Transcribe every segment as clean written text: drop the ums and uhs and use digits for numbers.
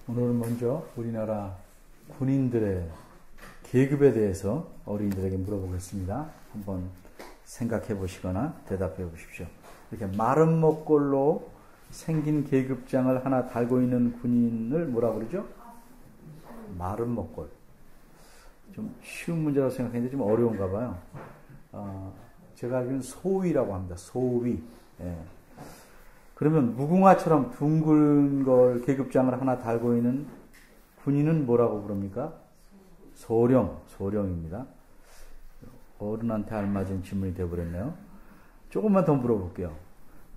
오늘은 먼저 우리나라 군인들의 계급에 대해서 어린이들에게 물어보겠습니다. 한번 생각해 보시거나 대답해 보십시오. 이렇게 마른 목골로 생긴 계급장을 하나 달고 있는 군인을 뭐라고 그러죠? 마른 목골. 좀 쉬운 문제라고 생각했는데 좀 어려운가 봐요. 제가 알기로는 소위라고 합니다. 소위. 예. 그러면 무궁화처럼 둥근 걸 계급장을 하나 달고 있는 군인은 뭐라고 부릅니까? 소령입니다. 어른한테 알맞은 질문이 되어버렸네요. 조금만 더 물어볼게요.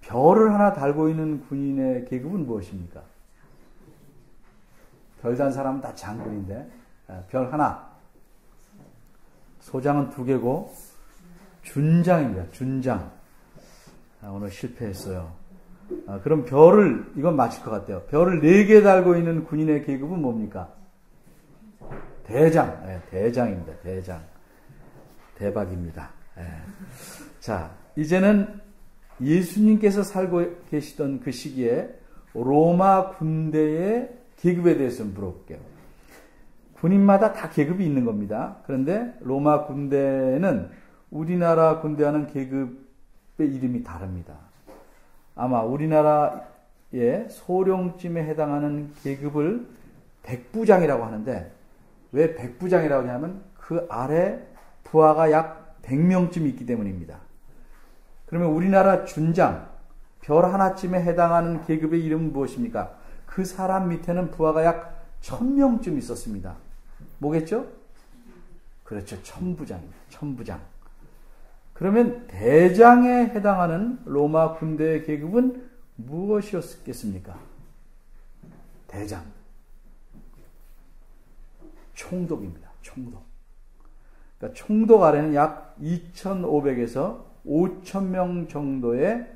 별을 하나 달고 있는 군인의 계급은 무엇입니까? 별 단 사람은 다 장군인데, 별 하나. 소장은 2개고, 준장입니다. 준장. 오늘 실패했어요. 그럼 별을, 이건 맞힐 것 같아요. 별을 4개 달고 있는 군인의 계급은 뭡니까? 대장. 대장입니다. 대장. 대박입니다. 자, 이제는 예수님께서 살고 계시던 그 시기에 로마 군대의 계급에 대해서 물어볼게요. 군인마다 다 계급이 있는 겁니다. 그런데 로마 군대는 우리나라 군대와는 계급의 이름이 다릅니다. 아마 우리나라의 소령쯤에 해당하는 계급을 백부장이라고 하는데, 왜 백부장이라고 하냐면 그 아래 부하가 약 100명쯤 있기 때문입니다. 그러면 우리나라 준장, 별 하나쯤에 해당하는 계급의 이름은 무엇입니까? 그 사람 밑에는 부하가 약 1000명쯤 있었습니다. 뭐겠죠? 그렇죠. 천부장입니다. 천부장. 그러면 대장에 해당하는 로마 군대의 계급은 무엇이었겠습니까? 대장. 총독입니다. 총독. 그러니까 총독 아래는 약 2500에서 5000명 정도의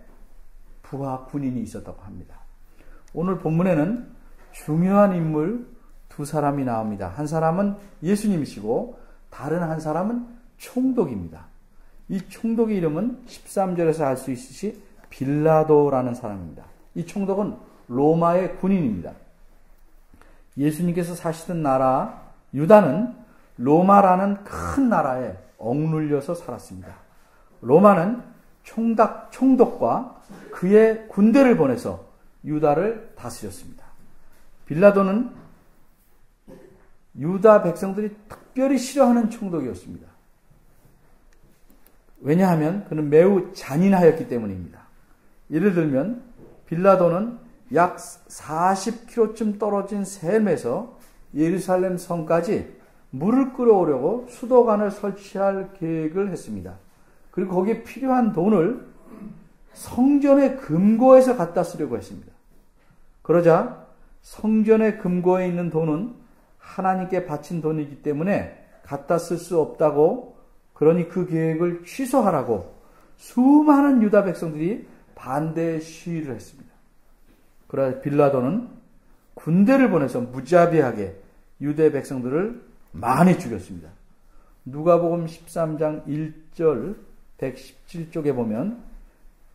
부하 군인이 있었다고 합니다. 오늘 본문에는 중요한 인물 2사람이 나옵니다. 한 사람은 예수님이시고 다른 한 사람은 총독입니다. 이 총독의 이름은 13절에서 알 수 있듯이 빌라도라는 사람입니다. 이 총독은 로마의 군인입니다. 예수님께서 사시던 나라 유다는 로마라는 큰 나라에 억눌려서 살았습니다. 로마는 총독과 그의 군대를 보내서 유다를 다스렸습니다. 빌라도는 유다 백성들이 특별히 싫어하는 총독이었습니다. 왜냐하면 그는 매우 잔인하였기 때문입니다. 예를 들면 빌라도는 약 40km쯤 떨어진 셈에서 예루살렘 성까지 물을 끌어오려고 수도관을 설치할 계획을 했습니다. 그리고 거기에 필요한 돈을 성전의 금고에서 갖다 쓰려고 했습니다. 그러자 성전의 금고에 있는 돈은 하나님께 바친 돈이기 때문에 갖다 쓸 수 없다고, 그러니 그 계획을 취소하라고 수많은 유다 백성들이 반대 시위를 했습니다. 그러나 빌라도는 군대를 보내서 무자비하게 유대 백성들을 많이 죽였습니다. 누가복음 13장 1절 117쪽에 보면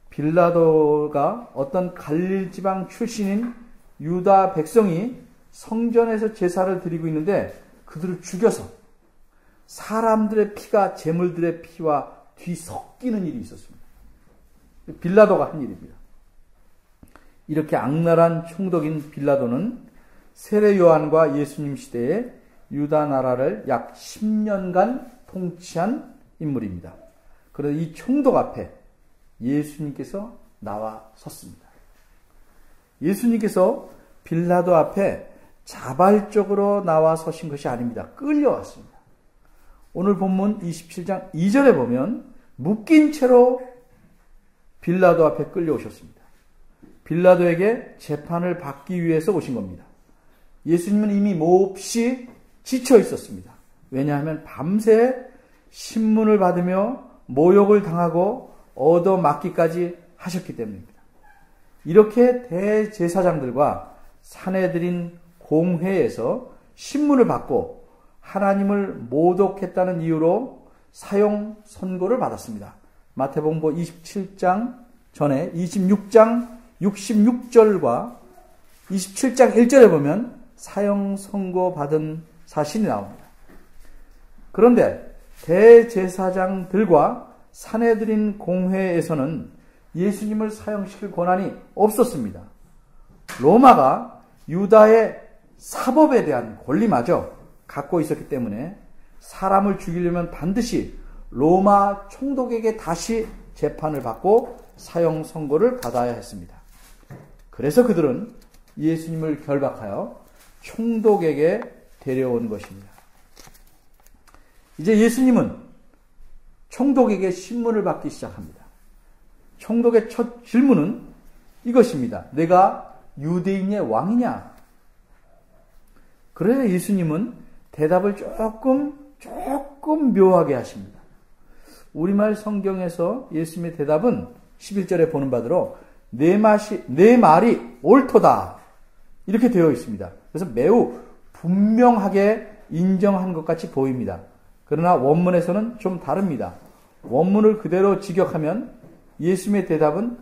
빌라도가 어떤 갈릴 지방 출신인 유다 백성이 성전에서 제사를 드리고 있는데 그들을 죽여서 사람들의 피가 제물들의 피와 뒤섞이는 일이 있었습니다. 빌라도가 한 일입니다. 이렇게 악랄한 총독인 빌라도는 세례 요한과 예수님 시대에 유다 나라를 약 10년간 통치한 인물입니다. 그래서 이 총독 앞에 예수님께서 나와 섰습니다. 예수님께서 빌라도 앞에 자발적으로 나와 서신 것이 아닙니다. 끌려왔습니다. 오늘 본문 27장 2절에 보면 묶인 채로 빌라도 앞에 끌려오셨습니다. 빌라도에게 재판을 받기 위해서 오신 겁니다. 예수님은 이미 몹시 지쳐 있었습니다. 왜냐하면 밤새 신문을 받으며 모욕을 당하고 얻어맞기까지 하셨기 때문입니다. 이렇게 대제사장들과 사내들인 공회에서 신문을 받고 하나님을 모독했다는 이유로 사형 선고를 받았습니다. 마태복음 27장 전에 26장 66절과 27장 1절에 보면 사형 선고받은 사실이 나옵니다. 그런데 대제사장들과 산헤드린 공회에서는 예수님을 사형시킬 권한이 없었습니다. 로마가 유다의 사법에 대한 권리마저 갖고 있었기 때문에 사람을 죽이려면 반드시 로마 총독에게 다시 재판을 받고 사형 선고를 받아야 했습니다. 그래서 그들은 예수님을 결박하여 총독에게 데려온 것입니다. 이제 예수님은 총독에게 신문을 받기 시작합니다. 총독의 첫 질문은 이것입니다. 내가 유대인의 왕이냐? 그래서 예수님은 대답을 조금 묘하게 하십니다. 우리말 성경에서 예수님의 대답은 11절에 보는 바대로 내 말이 옳도다 이렇게 되어 있습니다. 그래서 매우 분명하게 인정한 것 같이 보입니다. 그러나 원문에서는 좀 다릅니다. 원문을 그대로 직역하면 예수님의 대답은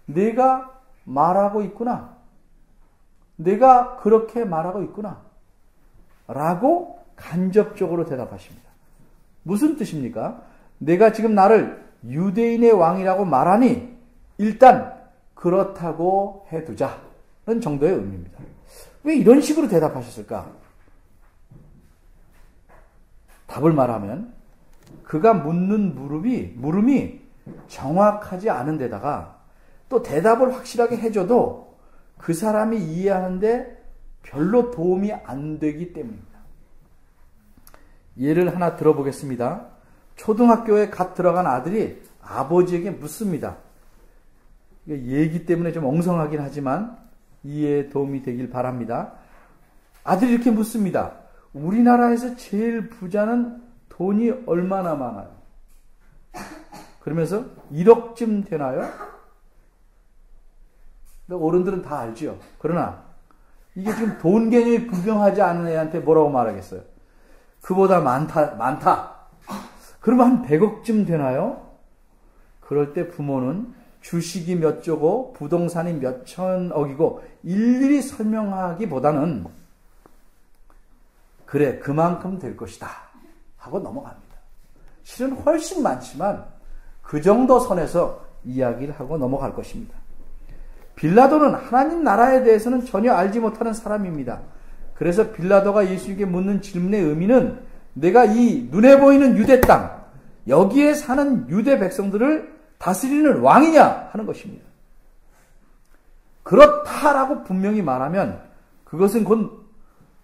내가 말하고 있구나. 내가 그렇게 말하고 있구나. 라고 간접적으로 대답하십니다. 무슨 뜻입니까? 내가 지금 나를 유대인의 왕이라고 말하니 일단 그렇다고 해두자는 정도의 의미입니다. 왜 이런 식으로 대답하셨을까? 답을 말하면 그가 묻는 물음이 정확하지 않은 데다가 또 대답을 확실하게 해줘도 그 사람이 이해하는데 별로 도움이 안 되기 때문입니다. 예를 하나 들어보겠습니다. 초등학교에 갓 들어간 아들이 아버지에게 묻습니다. 얘기 때문에 좀 엉성하긴 하지만 이해에 도움이 되길 바랍니다. 아들이 이렇게 묻습니다. 우리나라에서 제일 부자는 돈이 얼마나 많아요? 그러면서 1억쯤 되나요? 어른들은 다 알죠. 그러나 이게 지금 돈 개념이 분명하지 않은 애한테 뭐라고 말하겠어요? 그보다 많다. 그러면 한 100억쯤 되나요? 그럴 때 부모는 주식이 몇 조고 부동산이 몇 천억이고 일일이 설명하기보다는 그래 그만큼 될 것이다 하고 넘어갑니다. 실은 훨씬 많지만 그 정도 선에서 이야기를 하고 넘어갈 것입니다. 빌라도는 하나님 나라에 대해서는 전혀 알지 못하는 사람입니다. 그래서 빌라도가 예수님께 묻는 질문의 의미는 내가 이 눈에 보이는 유대 땅 여기에 사는 유대 백성들을 다스리는 왕이냐 하는 것입니다. 그렇다라고 분명히 말하면 그것은 곧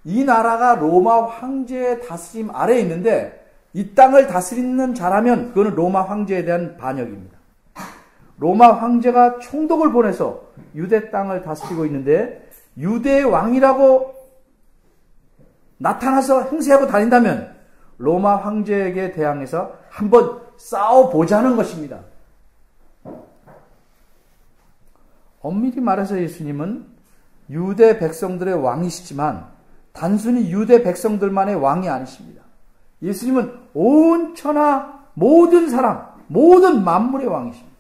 이 나라가 로마 황제의 다스림 아래에 있는데 이 땅을 다스리는 자라면 그거는 로마 황제에 대한 반역입니다. 로마 황제가 총독을 보내서 유대 땅을 다스리고 있는데 유대의 왕이라고 나타나서 행세하고 다닌다면 로마 황제에게 대항해서 한번 싸워보자는 것입니다. 엄밀히 말해서 예수님은 유대 백성들의 왕이시지만 단순히 유대 백성들만의 왕이 아니십니다. 예수님은 온 천하 모든 사람, 모든 만물의 왕이십니다.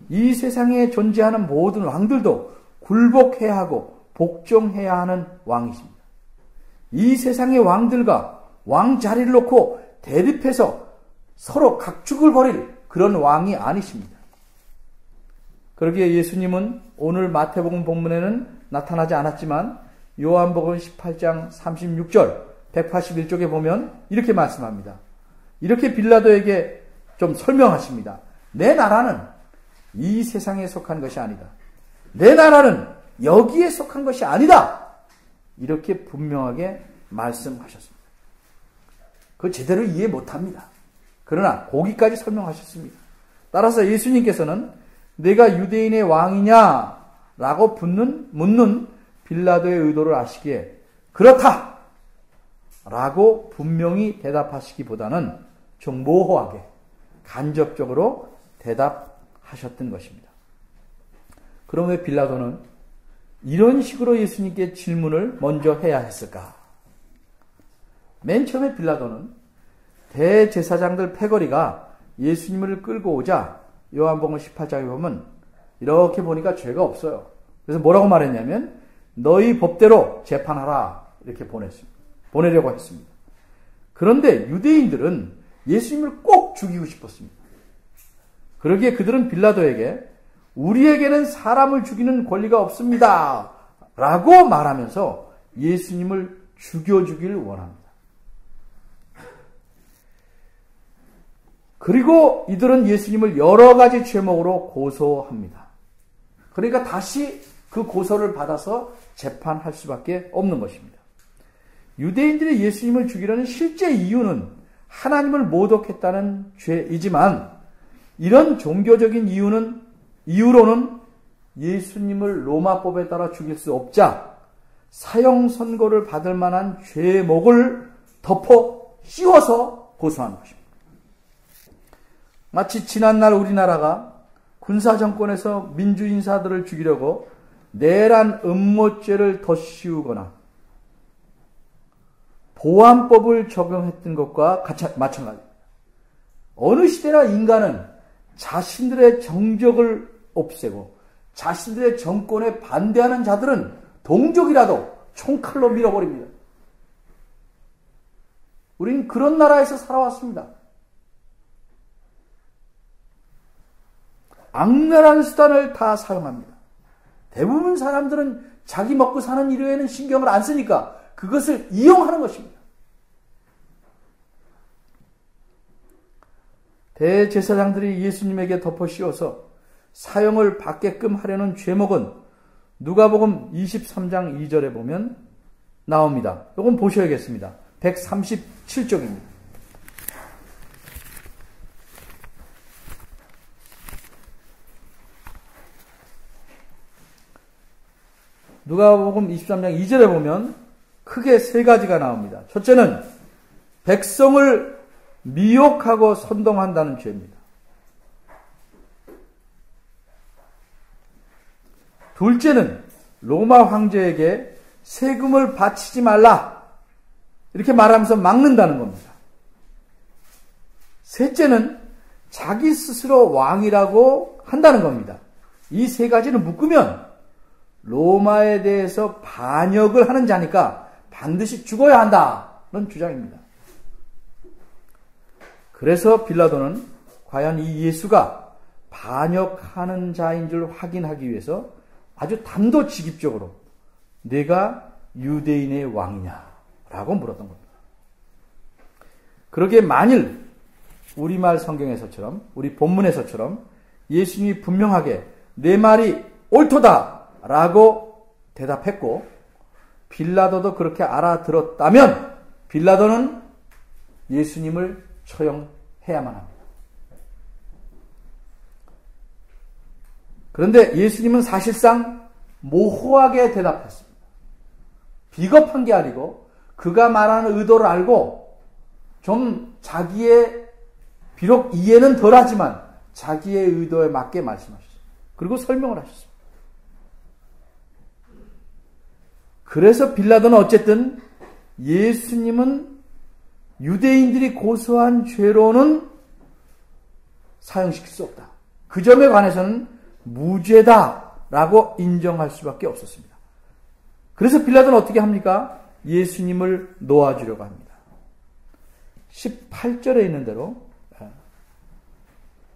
이 세상에 존재하는 모든 왕들도 굴복해야 하고 복종해야 하는 왕이십니다. 이 세상의 왕들과 왕 자리를 놓고 대립해서 서로 각축을 벌일 그런 왕이 아니십니다. 그러기에 예수님은 오늘 마태복음 본문에는 나타나지 않았지만 요한복음 18장 36절 181쪽에 보면 이렇게 말씀합니다. 이렇게 빌라도에게 좀 설명하십니다. 내 나라는 이 세상에 속한 것이 아니다. 내 나라는 여기에 속한 것이 아니다. 이렇게 분명하게 말씀하셨습니다. 그거 제대로 이해 못합니다. 그러나 거기까지 설명하셨습니다. 따라서 예수님께서는 내가 유대인의 왕이냐라고 묻는 빌라도의 의도를 아시기에 그렇다! 라고 분명히 대답하시기보다는 좀 모호하게 간접적으로 대답하셨던 것입니다. 그럼 왜 빌라도는 이런 식으로 예수님께 질문을 먼저 해야 했을까? 맨 처음에 빌라도는 대제사장들 패거리가 예수님을 끌고 오자 요한복음 18장에 보면 이렇게 보니까 죄가 없어요. 그래서 뭐라고 말했냐면 너희 법대로 재판하라. 이렇게 보내려고 했습니다. 그런데 유대인들은 예수님을 꼭 죽이고 싶었습니다. 그러기에 그들은 빌라도에게 우리에게는 사람을 죽이는 권리가 없습니다. 라고 말하면서 예수님을 죽여주길 원합니다. 그리고 이들은 예수님을 여러 가지 죄목으로 고소합니다. 그러니까 다시 그 고소를 받아서 재판할 수밖에 없는 것입니다. 유대인들이 예수님을 죽이려는 실제 이유는 하나님을 모독했다는 죄이지만 이런 종교적인 이유로는 예수님을 로마법에 따라 죽일 수 없자 사형 선고를 받을 만한 죄목을 덮어 씌워서 고소한 것입니다. 마치 지난날 우리나라가 군사정권에서 민주인사들을 죽이려고 내란 음모죄를 덧씌우거나 보안법을 적용했던 것과 마찬가지입니다. 어느 시대나 인간은 자신들의 정적을 없애고 자신들의 정권에 반대하는 자들은 동족이라도 총칼로 밀어버립니다. 우리는 그런 나라에서 살아왔습니다. 악랄한 수단을 다 사용합니다. 대부분 사람들은 자기 먹고 사는 일에는 신경을 안 쓰니까 그것을 이용하는 것입니다. 대제사장들이 예수님에게 덮어 씌워서 사형을 받게끔 하려는 죄목은 누가복음 23장 2절에 보면 나옵니다. 이건 보셔야겠습니다. 137쪽입니다. 누가복음 23장 2절에 보면 크게 세 가지가 나옵니다. 첫째는 백성을 미혹하고 선동한다는 죄입니다. 둘째는 로마 황제에게 세금을 바치지 말라 이렇게 말하면서 막는다는 겁니다. 셋째는 자기 스스로 왕이라고 한다는 겁니다. 이 세 가지를 묶으면 로마에 대해서 반역을 하는 자니까 반드시 죽어야 한다는 주장입니다. 그래서 빌라도는 과연 이 예수가 반역하는 자인 줄 확인하기 위해서 아주 단도직입적으로 내가 유대인의 왕이냐라고 물었던 겁니다. 그러기에 만일 우리말 성경에서처럼 우리 본문에서처럼 예수님이 분명하게 내 말이 옳도다라고 대답했고 빌라도도 그렇게 알아들었다면 빌라도는 예수님을 처형해야만 합니다. 그런데 예수님은 사실상 모호하게 대답했습니다. 비겁한 게 아니고 그가 말하는 의도를 알고 좀 자기의 비록 이해는 덜하지만 자기의 의도에 맞게 말씀하셨습니다. 그리고 설명을 하셨습니다. 그래서 빌라도는 어쨌든 예수님은 유대인들이 고소한 죄로는 사형시킬 수 없다. 그 점에 관해서는 무죄다라고 인정할 수밖에 없었습니다. 그래서 빌라도는 어떻게 합니까? 예수님을 놓아주려고 합니다. 18절에 있는 대로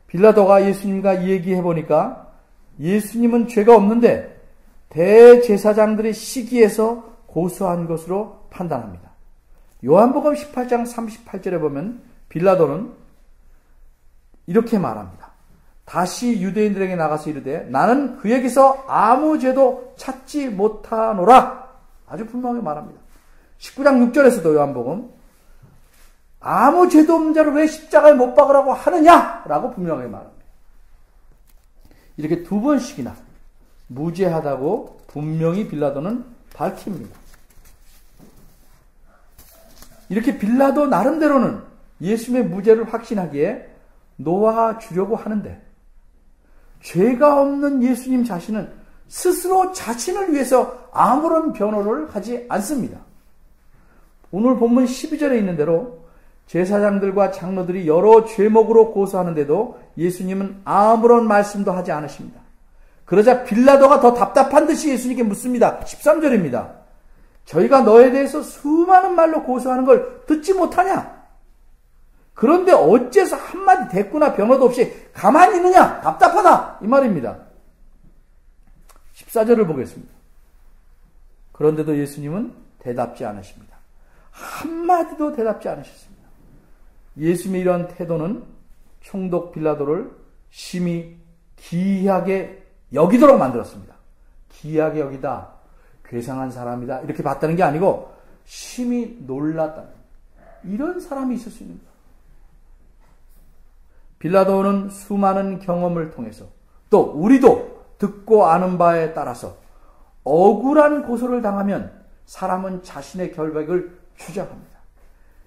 빌라도가 예수님과 얘기해보니까 예수님은 죄가 없는데 대제사장들의 시기에서 고소한 것으로 판단합니다. 요한복음 18장 38절에 보면 빌라도는 이렇게 말합니다. 다시 유대인들에게 나가서 이르되 나는 그에게서 아무 죄도 찾지 못하노라. 아주 분명하게 말합니다. 19장 6절에서도 요한복음 아무 죄도 없는 자를 왜 십자가에 못 박으라고 하느냐라고 분명하게 말합니다. 이렇게 두 번씩이나 무죄하다고 분명히 빌라도는 밝힙니다. 이렇게 빌라도 나름대로는 예수님의 무죄를 확신하기에 놓아주려고 하는데 죄가 없는 예수님 자신은 스스로 자신을 위해서 아무런 변호를 하지 않습니다. 오늘 본문 12절에 있는 대로 제사장들과 장로들이 여러 죄목으로 고소하는데도 예수님은 아무런 말씀도 하지 않으십니다. 그러자 빌라도가 더 답답한 듯이 예수님께 묻습니다. 13절입니다. 저희가 너에 대해서 수많은 말로 고소하는 걸 듣지 못하냐? 그런데 어째서 한마디 대꾸나 변호도 없이 가만히 있느냐? 답답하다! 이 말입니다. 14절을 보겠습니다. 그런데도 예수님은 대답지 않으십니다. 한마디도 대답지 않으셨습니다. 예수님의 이런 태도는 총독 빌라도를 심히 기이하게 여기도록 만들었습니다. 기이하게 여기다, 괴상한 사람이다, 이렇게 봤다는 게 아니고 심히 놀랐다. 이런 사람이 있을 수 있는 거예요. 빌라도는 수많은 경험을 통해서 또 우리도 듣고 아는 바에 따라서 억울한 고소를 당하면 사람은 자신의 결백을 주장합니다.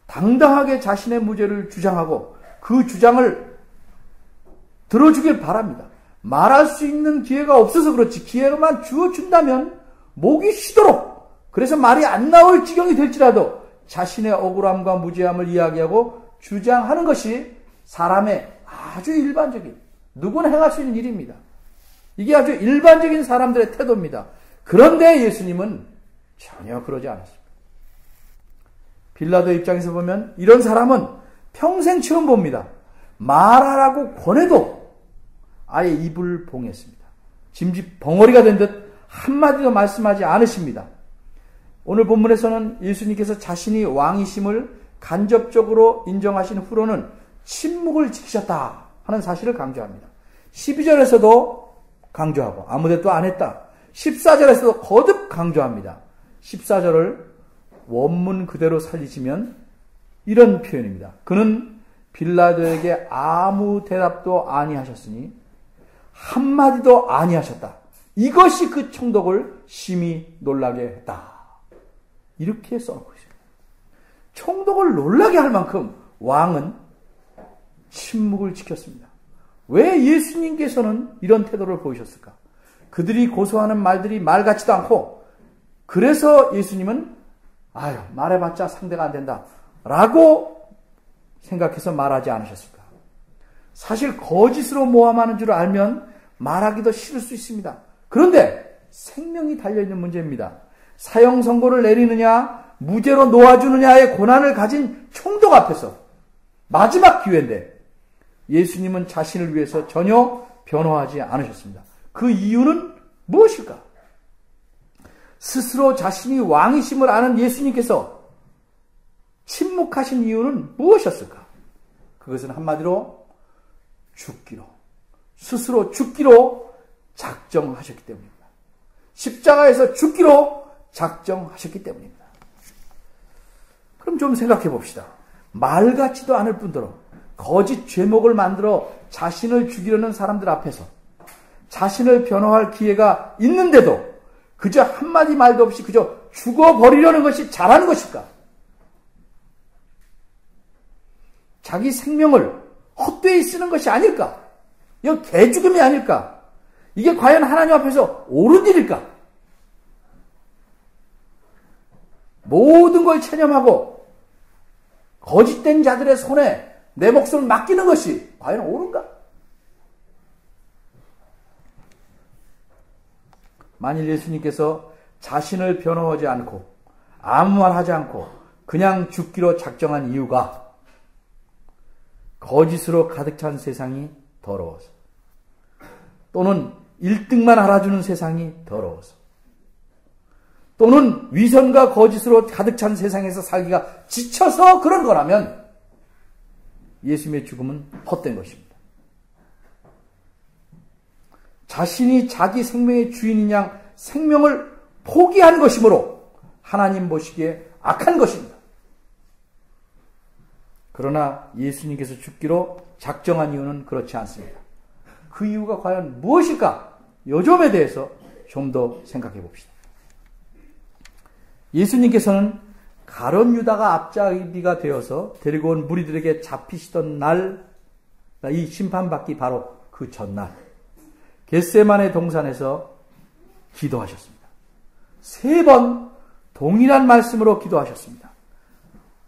당당하게 자신의 무죄를 주장하고 그 주장을 들어주길 바랍니다. 말할 수 있는 기회가 없어서 그렇지 기회만 주어준다면 목이 쉬도록, 그래서 말이 안 나올 지경이 될지라도 자신의 억울함과 무죄함을 이야기하고 주장하는 것이 사람의 아주 일반적인, 누구나 행할 수 있는 일입니다. 이게 아주 일반적인 사람들의 태도입니다. 그런데 예수님은 전혀 그러지 않았습니다. 빌라도 입장에서 보면 이런 사람은 평생 처음 봅니다. 말하라고 권해도 아예 입을 봉했습니다. 짐짓 벙어리가 된 듯 한마디도 말씀하지 않으십니다. 오늘 본문에서는 예수님께서 자신이 왕이심을 간접적으로 인정하신 후로는 침묵을 지키셨다 하는 사실을 강조합니다. 12절에서도 강조하고 아무데도 안 했다. 14절에서도 거듭 강조합니다. 14절을 원문 그대로 살리시면 이런 표현입니다. 그는 빌라도에게 아무 대답도 아니하셨으니 한마디도 아니하셨다. 이것이 그 총독을 심히 놀라게 했다. 이렇게 써놓고 있습니다. 총독을 놀라게 할 만큼 왕은 침묵을 지켰습니다. 왜 예수님께서는 이런 태도를 보이셨을까? 그들이 고소하는 말들이 말 같지도 않고, 그래서 예수님은 아유, 말해봤자 상대가 안 된다 라고 생각해서 말하지 않으셨을까? 사실 거짓으로 모함하는 줄 알면 말하기도 싫을 수 있습니다. 그런데 생명이 달려있는 문제입니다. 사형 선고를 내리느냐 무죄로 놓아주느냐의 고난을 가진 총독 앞에서 마지막 기회인데 예수님은 자신을 위해서 전혀 변호하지 않으셨습니다. 그 이유는 무엇일까? 스스로 자신이 왕이심을 아는 예수님께서 침묵하신 이유는 무엇이었을까? 그것은 한마디로 죽기로, 스스로 죽기로 작정하셨기 때문입니다. 십자가에서 죽기로 작정하셨기 때문입니다. 그럼 좀 생각해 봅시다. 말 같지도 않을 뿐더러 거짓 죄목을 만들어 자신을 죽이려는 사람들 앞에서 자신을 변호할 기회가 있는데도 그저 한마디 말도 없이 그저 죽어버리려는 것이 잘하는 것일까? 자기 생명을 헛되이 쓰는 것이 아닐까? 이건 개죽음이 아닐까? 이게 과연 하나님 앞에서 옳은 일일까? 모든 걸 체념하고 거짓된 자들의 손에 내 목숨을 맡기는 것이 과연 옳은가? 만일 예수님께서 자신을 변호하지 않고 아무 말 하지 않고 그냥 죽기로 작정한 이유가 거짓으로 가득 찬 세상이 더러워서, 또는 1등만 알아주는 세상이 더러워서, 또는 위선과 거짓으로 가득 찬 세상에서 살기가 지쳐서 그런 거라면 예수님의 죽음은 헛된 것입니다. 자신이 자기 생명의 주인인 양 생명을 포기한 것이므로 하나님 보시기에 악한 것입니다. 그러나 예수님께서 죽기로 작정한 이유는 그렇지 않습니다. 그 이유가 과연 무엇일까? 이 점에 대해서 좀 더 생각해 봅시다. 예수님께서는 가룟 유다가 앞잡이가 되어서 데리고 온 무리들에게 잡히시던 날, 이 심판받기 바로 그 전날 겟세마네 동산에서 기도하셨습니다. 3번 동일한 말씀으로 기도하셨습니다.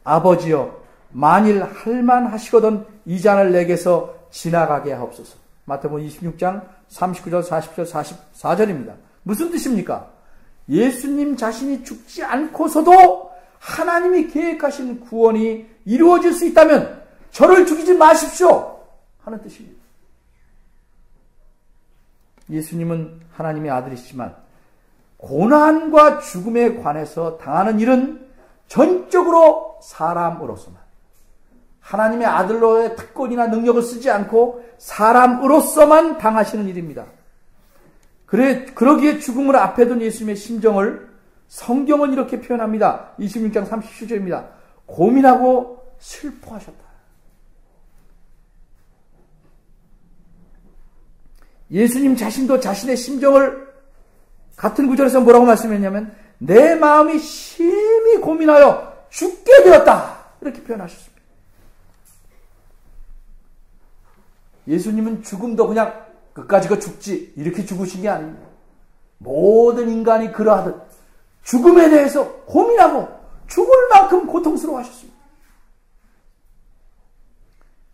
아버지여, 만일 할만하시거든 이 잔을 내게서 지나가게 하옵소서. 마태복음 26장 39절, 40절, 44절입니다. 무슨 뜻입니까? 예수님 자신이 죽지 않고서도 하나님이 계획하신 구원이 이루어질 수 있다면 저를 죽이지 마십시오 하는 뜻입니다. 예수님은 하나님의 아들이시지만 고난과 죽음에 관해서 당하는 일은 전적으로 사람으로서만, 하나님의 아들로의 특권이나 능력을 쓰지 않고 사람으로서만 당하시는 일입니다. 그러기에 죽음을 앞에 둔 예수님의 심정을 성경은 이렇게 표현합니다. 26장 37절입니다. 고민하고 슬퍼하셨다. 예수님 자신도 자신의 심정을 같은 구절에서 뭐라고 말씀했냐면 내 마음이 심히 고민하여 죽게 되었다. 이렇게 표현하셨습니다. 예수님은 죽음도 그냥 끝까지 죽지 이렇게 죽으신 게 아닙니다. 모든 인간이 그러하듯 죽음에 대해서 고민하고 죽을 만큼 고통스러워하셨습니다.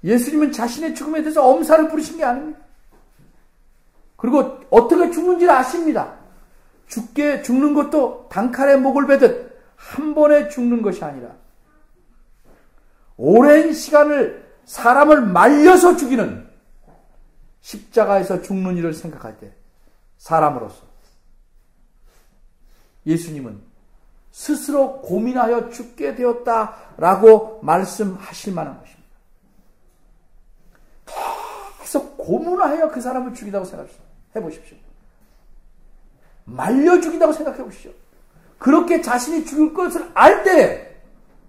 예수님은 자신의 죽음에 대해서 엄살을 부리신 게 아닙니다. 그리고 어떻게 죽는지를 아십니다. 죽는 것도 단칼에 목을 베듯 한 번에 죽는 것이 아니라 오랜 시간을 사람을 말려서 죽이는 십자가에서 죽는 일을 생각할 때 사람으로서 예수님은 스스로 고민하여 죽게 되었다라고 말씀하실 만한 것입니다. 계속 고민하여 그 사람을 죽이다고 해보십시오. 말려 죽인다고 생각해 보십시오. 그렇게 자신이 죽을 것을 알 때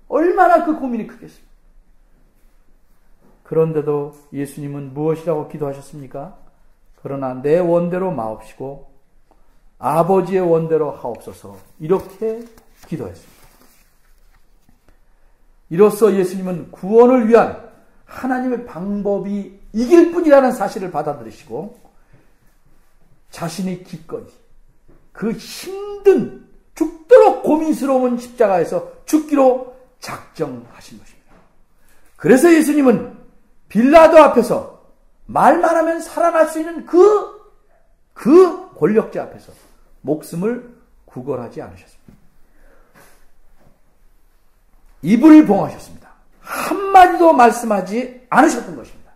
얼마나 그 고민이 크겠습니까? 그런데도 예수님은 무엇이라고 기도하셨습니까? 그러나 내 원대로 마옵시고 아버지의 원대로 하옵소서, 이렇게 기도했습니다. 이로써 예수님은 구원을 위한 하나님의 방법이 이길 뿐이라는 사실을 받아들이시고 자신이 기꺼이 그 힘든 죽도록 고민스러운 십자가에서 죽기로 작정하신 것입니다. 그래서 예수님은 빌라도 앞에서 말만 하면 살아날 수 있는 그 권력자 앞에서 목숨을 구걸하지 않으셨습니다. 입을 봉하셨습니다. 한마디도 말씀하지 않으셨던 것입니다.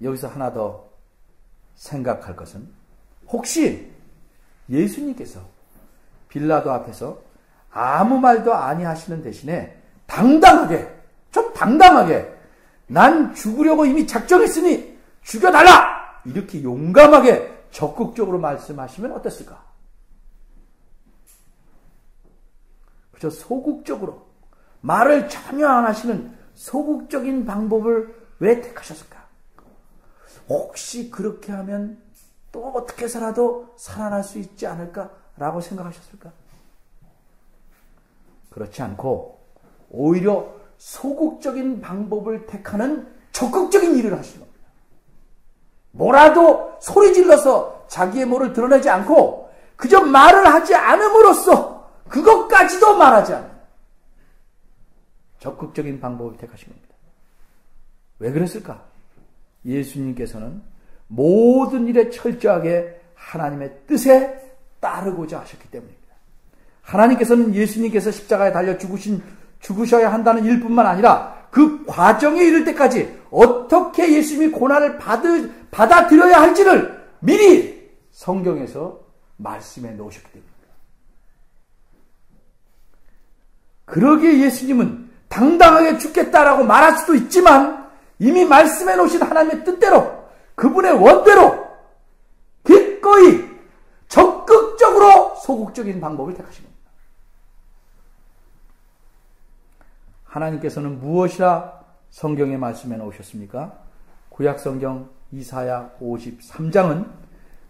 여기서 하나 더 생각할 것은 혹시 예수님께서 빌라도 앞에서 아무 말도 아니하시는 대신에 당당하게 난 죽으려고 이미 작정했으니 죽여달라! 이렇게 용감하게 적극적으로 말씀하시면 어땠을까? 그저 소극적으로 말을 전혀 안 하시는 소극적인 방법을 왜 택하셨을까? 혹시 그렇게 하면 또 어떻게 해서라도 살아날 수 있지 않을까라고 생각하셨을까? 그렇지 않고 오히려 소극적인 방법을 택하는 적극적인 일을 하시는 겁니다. 뭐라도 소리 질러서 자기의 뭐를 드러내지 않고 그저 말을 하지 않음으로써 그것까지도 말하지 않는 적극적인 방법을 택하신 겁니다. 왜 그랬을까? 예수님께서는 모든 일에 철저하게 하나님의 뜻에 따르고자 하셨기 때문입니다. 하나님께서는 예수님께서 십자가에 달려 죽으셔야 한다는 일뿐만 아니라 그 과정에 이를 때까지 어떻게 예수님이 고난을 받아들여야 할지를 미리 성경에서 말씀해 놓으셨기 때문입니다. 그러기에 예수님은 당당하게 죽겠다라고 말할 수도 있지만 이미 말씀해 놓으신 하나님의 뜻대로 그분의 원대로 기꺼이 적극적으로 소극적인 방법을 택하신 겁니다. 하나님께서는 무엇이라 성경에 말씀해 놓으셨습니까? 구약성경 이사야 53장은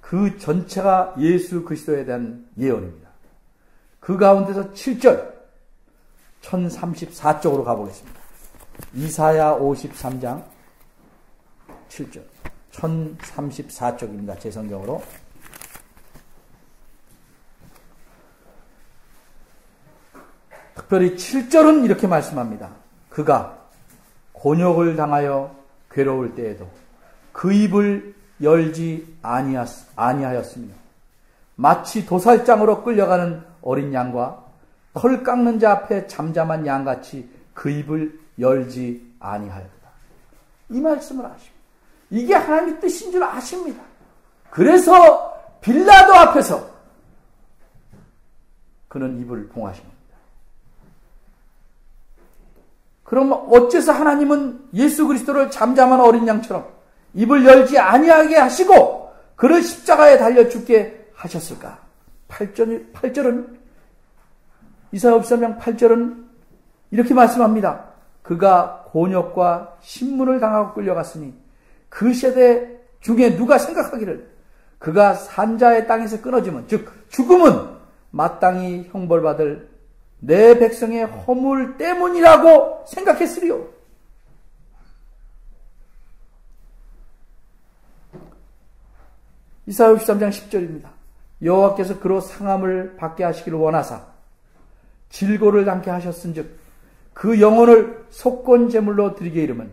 그 전체가 예수 그리스도에 대한 예언입니다. 그 가운데서 7절 1034쪽으로 가보겠습니다. 이사야 53장 7절 1034쪽입니다. 제 성경으로. 특별히 7절은 이렇게 말씀합니다. 그가 곤욕을 당하여 괴로울 때에도 그 입을 열지 아니하였으며 마치 도살장으로 끌려가는 어린 양과 털 깎는 자 앞에 잠잠한 양같이 그 입을 열지 아니하였다. 이 말씀을 아십니다. 이게 하나님의 뜻인 줄 아십니다. 그래서 빌라도 앞에서 그는 입을 봉하신 겁니다. 그럼 어째서 하나님은 예수 그리스도를 잠잠한 어린 양처럼 입을 열지 아니하게 하시고 그를 십자가에 달려 죽게 하셨을까? 8절은 이사야 53장 8절은 이렇게 말씀합니다. 그가 곤욕과 신문을 당하고 끌려갔으니 그 세대 중에 누가 생각하기를 그가 산자의 땅에서 끊어지면 즉 죽음은 마땅히 형벌받을 내 백성의 허물 때문이라고 생각했으리요. 이사야 53장 10절입니다. 여호와께서 그로 상함을 받게 하시기를 원하사 질고를 당케 하셨은즉 그 영혼을 속건 제물로 드리게 이름은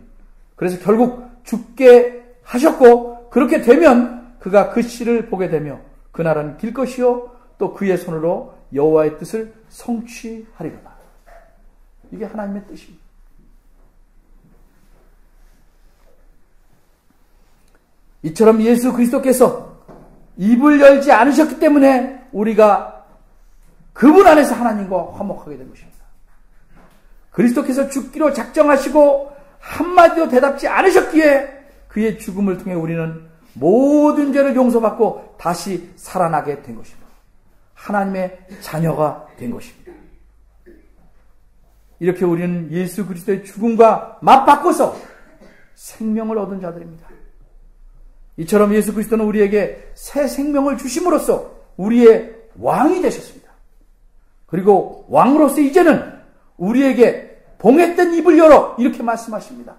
그래서 결국 죽게 하셨고 그렇게 되면 그가 그 씨를 보게 되며 그 나라는 길 것이요 또 그의 손으로 여호와의 뜻을 성취하리로다. 이게 하나님의 뜻입니다. 이처럼 예수 그리스도께서 입을 열지 않으셨기 때문에 우리가 그분 안에서 하나님과 화목하게 된 것입니다. 그리스도께서 죽기로 작정하시고 한마디도 대답지 않으셨기에 그의 죽음을 통해 우리는 모든 죄를 용서받고 다시 살아나게 된 것입니다. 하나님의 자녀가 된 것입니다. 이렇게 우리는 예수 그리스도의 죽음과 맞바꿔서 생명을 얻은 자들입니다. 이처럼 예수 그리스도는 우리에게 새 생명을 주심으로써 우리의 왕이 되셨습니다. 그리고 왕으로서 이제는 우리에게 봉했던 입을 열어 이렇게 말씀하십니다.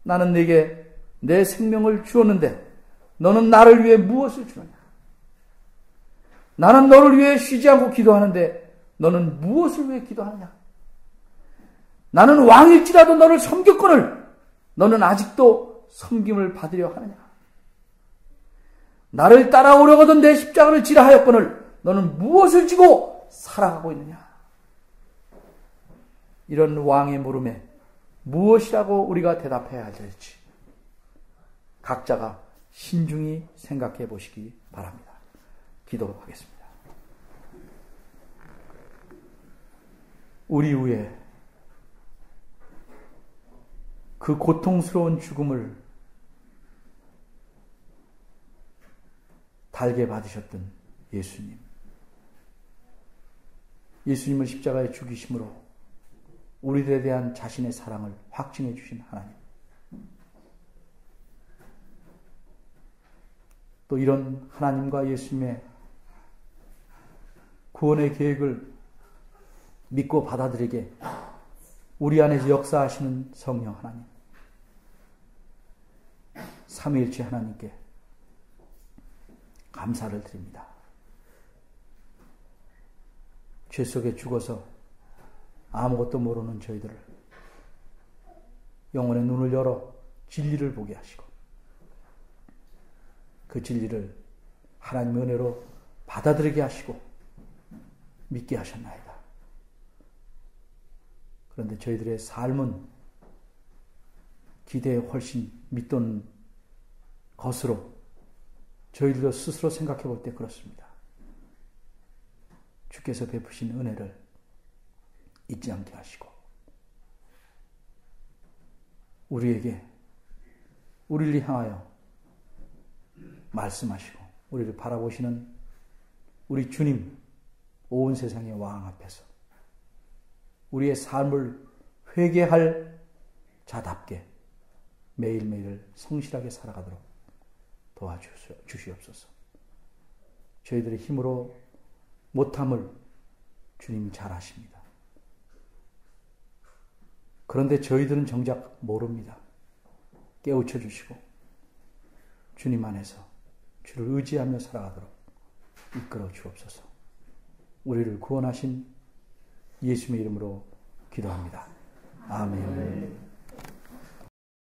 나는 네게 내 생명을 주었는데 너는 나를 위해 무엇을 주느냐? 나는 너를 위해 쉬지 않고 기도하는데 너는 무엇을 위해 기도하느냐? 나는 왕일지라도 너를 섬겼거늘 너는 아직도 섬김을 받으려 하느냐? 나를 따라오려거든 내 십자가를 지라 하였거늘 너는 무엇을 지고 살아가고 있느냐? 이런 왕의 물음에 무엇이라고 우리가 대답해야 될지 각자가 신중히 생각해 보시기 바랍니다. 기도하겠습니다. 우리 위에 그 고통스러운 죽음을 달게 받으셨던 예수님. 예수님을 십자가에 죽이심으로 우리들에 대한 자신의 사랑을 확증해 주신 하나님. 또 이런 하나님과 예수님의 구원의 계획을 믿고 받아들이게 우리 안에서 역사하시는 성령 하나님. 삼위일체 하나님께 감사를 드립니다. 죄 속에 죽어서 아무것도 모르는 저희들을 영혼의 눈을 열어 진리를 보게 하시고 그 진리를 하나님의 은혜로 받아들이게 하시고 믿게 하셨나이다. 그런데 저희들의 삶은 기대에 훨씬 밑돈 것으로 저희들도 스스로 생각해 볼 때 그렇습니다. 주께서 베푸신 은혜를 잊지 않게 하시고 우리에게 우리를 향하여 말씀하시고 우리를 바라보시는 우리 주님 온 세상의 왕 앞에서 우리의 삶을 회개할 자답게 매일매일 성실하게 살아가도록 도와주시옵소서. 저희들의 힘으로 못함을 주님이 잘 아십니다. 그런데 저희들은 정작 모릅니다. 깨우쳐 주시고 주님 안에서 주를 의지하며 살아가도록 이끌어 주옵소서. 우리를 구원하신 예수님의 이름으로 기도합니다. 아멘.